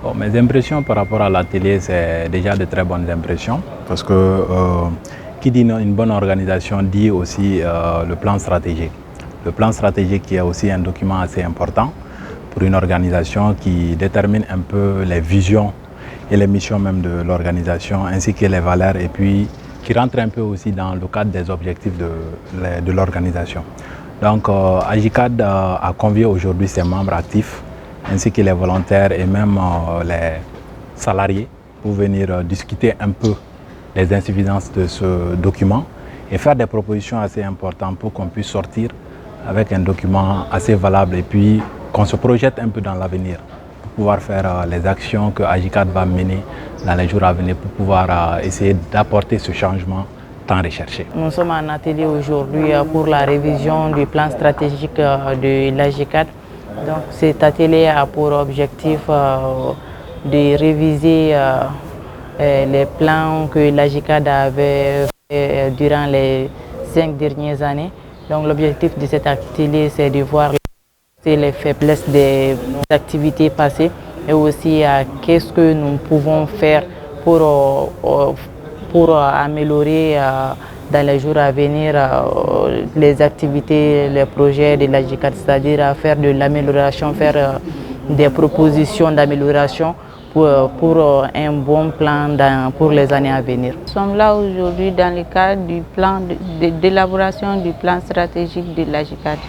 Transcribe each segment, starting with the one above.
Bon, mes impressions par rapport à l'atelier, c'est déjà de très bonnes impressions parce que qui dit une bonne organisation dit aussi le plan stratégique. Le plan stratégique qui est aussi un document assez important pour une organisation qui détermine un peu les visions et les missions même de l'organisation ainsi que les valeurs et puis qui rentre un peu aussi dans le cadre des objectifs de l'organisation. Donc AGICAD a convié aujourd'hui ses membres actifs ainsi que les volontaires et même les salariés pour venir discuter un peu les insuffisances de ce document et faire des propositions assez importantes pour qu'on puisse sortir avec un document assez valable et puis qu'on se projette un peu dans l'avenir pour pouvoir faire les actions que AGICAD va mener dans les jours à venir pour pouvoir essayer d'apporter ce changement tant recherché. Nous sommes en atelier aujourd'hui pour la révision du plan stratégique de l'AGICAD. Donc cet atelier a pour objectif de réviser les plans que l'AGICAD avait fait durant les 5 dernières années. Donc l'objectif de cet atelier, c'est de voir les faiblesses des activités passées et aussi qu'est-ce que nous pouvons faire pour améliorer dans les jours à venir les activités, les projets de l'AGICAD, c'est-à-dire faire de l'amélioration, faire des propositions d'amélioration pour un bon plan pour les années à venir. Nous sommes là aujourd'hui dans le cadre du plan d'élaboration du plan stratégique de l'AGICAD.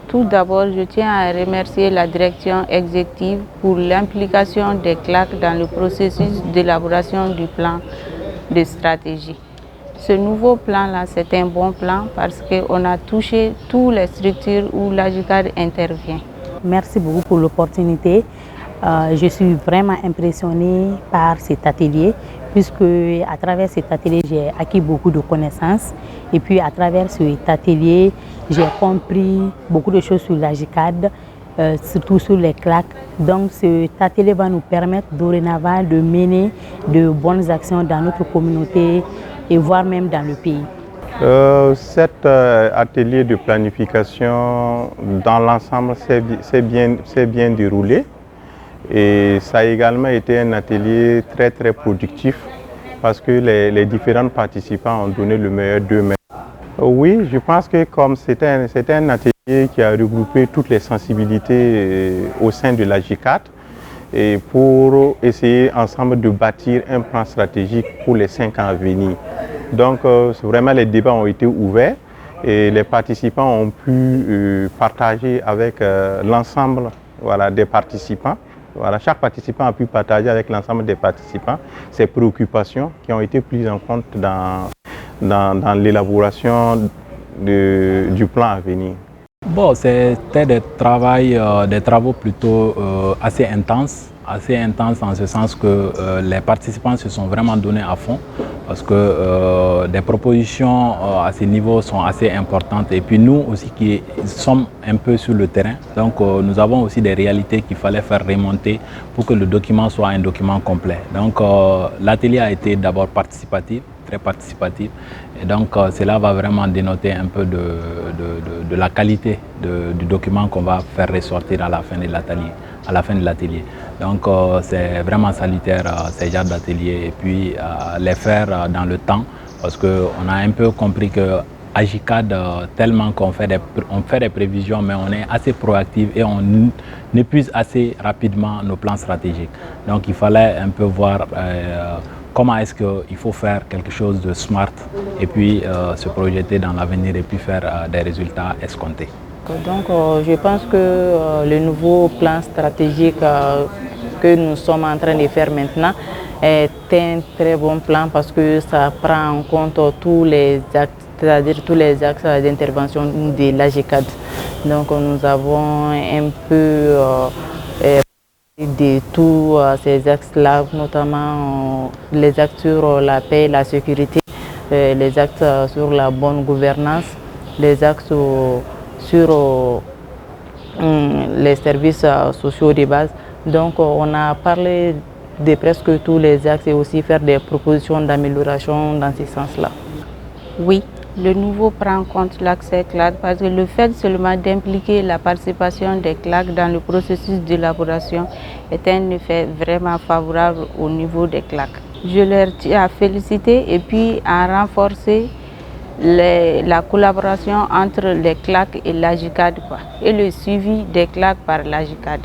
Tout d'abord, je tiens à remercier la direction exécutive pour l'implication des CLAC dans le processus d'élaboration du plan de stratégie. Ce nouveau plan-là, c'est un bon plan parce qu'on a touché toutes les structures où l'AGICAD intervient. Merci beaucoup pour l'opportunité. Je suis vraiment impressionnée par cet atelier puisque à travers cet atelier, j'ai acquis beaucoup de connaissances et puis à travers cet atelier, j'ai compris beaucoup de choses sur l'AGICAD, surtout sur les CLAC. Donc cet atelier va nous permettre dorénavant de mener de bonnes actions dans notre communauté et voire même dans le pays. Cet atelier de planification dans l'ensemble s'est bien déroulé et ça a également été un atelier très productif parce que les différents participants ont donné le meilleur d'eux-mêmes. Oui, je pense que comme c'était un atelier qui a regroupé toutes les sensibilités au sein de l'AGICAD et pour essayer ensemble de bâtir un plan stratégique pour les 5 ans à venir. Donc vraiment les débats ont été ouverts et les participants ont pu partager avec l'ensemble des participants. Voilà, chaque participant a pu partager avec l'ensemble des participants ses préoccupations qui ont été prises en compte dans l'élaboration du plan à venir. Bon, c'était des travaux plutôt assez intenses en ce sens que les participants se sont vraiment donnés à fond parce que des propositions à ce niveau sont assez importantes et puis nous aussi qui sommes un peu sur le terrain, donc nous avons aussi des réalités qu'il fallait faire remonter pour que le document soit un document complet. Donc l'atelier a été d'abord participatif, très participatif et donc cela va vraiment dénoter un peu de la qualité du document qu'on va faire ressortir à la fin de l'atelier. Donc c'est vraiment salutaire ces genres d'ateliers et puis les faire dans le temps parce qu'on a un peu compris que AGICAD, tellement qu'on fait des prévisions, mais on est assez proactif et on épuise assez rapidement nos plans stratégiques. Donc il fallait un peu voir comment est-ce qu'il faut faire quelque chose de smart et puis se projeter dans l'avenir et puis faire des résultats escomptés. Donc je pense que le nouveau plan stratégique que nous sommes en train de faire maintenant est un très bon plan parce que ça prend en compte tous les actes, c'est-à-dire tous les axes d'intervention de l'AGICAD. Donc nous avons un peu de tous ces axes-là, notamment les axes sur la paix et la sécurité, les axes sur la bonne gouvernance, les axes sur les services sociaux de base. Donc on a parlé de presque tous les axes et aussi faire des propositions d'amélioration dans ce sens-là. Oui, Le nouveau prend en compte l'accès CLAC parce que le fait seulement d'impliquer la participation des CLAC dans le processus d'élaboration est un effet vraiment favorable au niveau des CLAC. Je leur tiens à féliciter et puis à renforcer la collaboration entre les CLAC et l'AGICAD et le suivi des CLAC par l'AGICAD.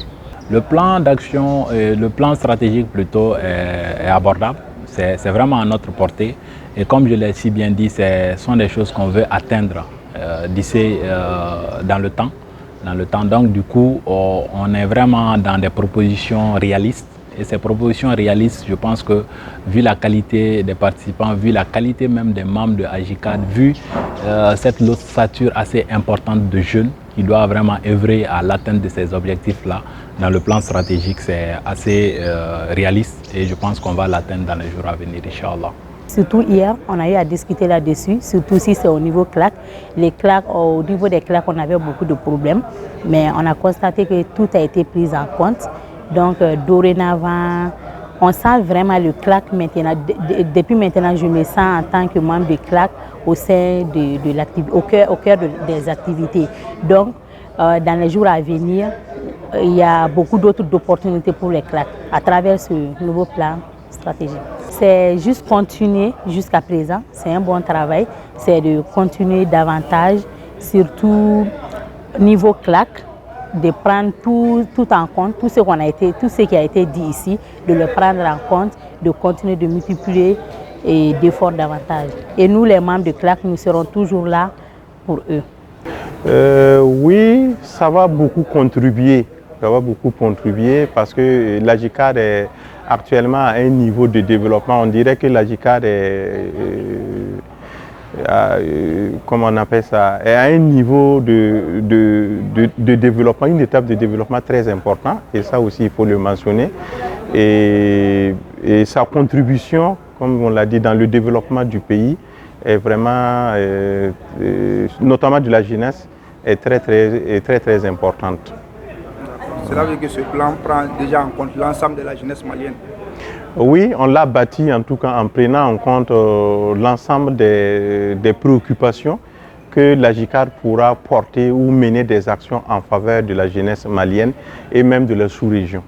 Le plan d'action, le plan stratégique plutôt est abordable, c'est vraiment à notre portée et comme je l'ai si bien dit, ce sont des choses qu'on veut atteindre d'ici dans le temps. Donc du coup, on est vraiment dans des propositions réalistes. Et ces propositions réalistes, je pense que vu la qualité des participants, vu la qualité même des membres de AGICAD, vu cette ossature assez importante de jeunes qui doivent vraiment œuvrer à l'atteinte de ces objectifs-là, dans le plan stratégique, c'est assez réaliste et je pense qu'on va l'atteindre dans les jours à venir, Inch'Allah. Surtout hier, on a eu à discuter là-dessus, surtout si c'est au niveau CLAC. Les CLAC, au niveau des CLAC, on avait beaucoup de problèmes, mais on a constaté que tout a été pris en compte. Donc dorénavant, on sent vraiment le CLAC maintenant. Depuis maintenant, je me sens en tant que membre de CLAC au sein de l'activité, au cœur des activités. Donc, dans les jours à venir, il y a beaucoup d'autres opportunités pour les CLAC à travers ce nouveau plan stratégique. C'est juste continuer jusqu'à présent, c'est un bon travail, c'est de continuer davantage, surtout niveau CLAC, de prendre tout en compte, tout ce qui a été dit ici, de le prendre en compte, de continuer de multiplier et d'efforts davantage. Et nous, les membres de CLAC, nous serons toujours là pour eux. Oui, ça va beaucoup contribuer. Ça va beaucoup contribuer parce que l'AGICAD est actuellement à un niveau de développement. On dirait que l'AGICAD est, comment on appelle ça, est à un niveau de développement, une étape de développement très important. Et ça aussi, il faut le mentionner. Et sa contribution, comme on l'a dit, dans le développement du pays est vraiment, notamment de la jeunesse, est très importante. Cela veut dire que ce plan prend déjà en compte l'ensemble de la jeunesse malienne. Oui, on l'a bâti en tout cas en prenant en compte l'ensemble des préoccupations que l'AGICAD pourra porter ou mener des actions en faveur de la jeunesse malienne et même de la sous-région.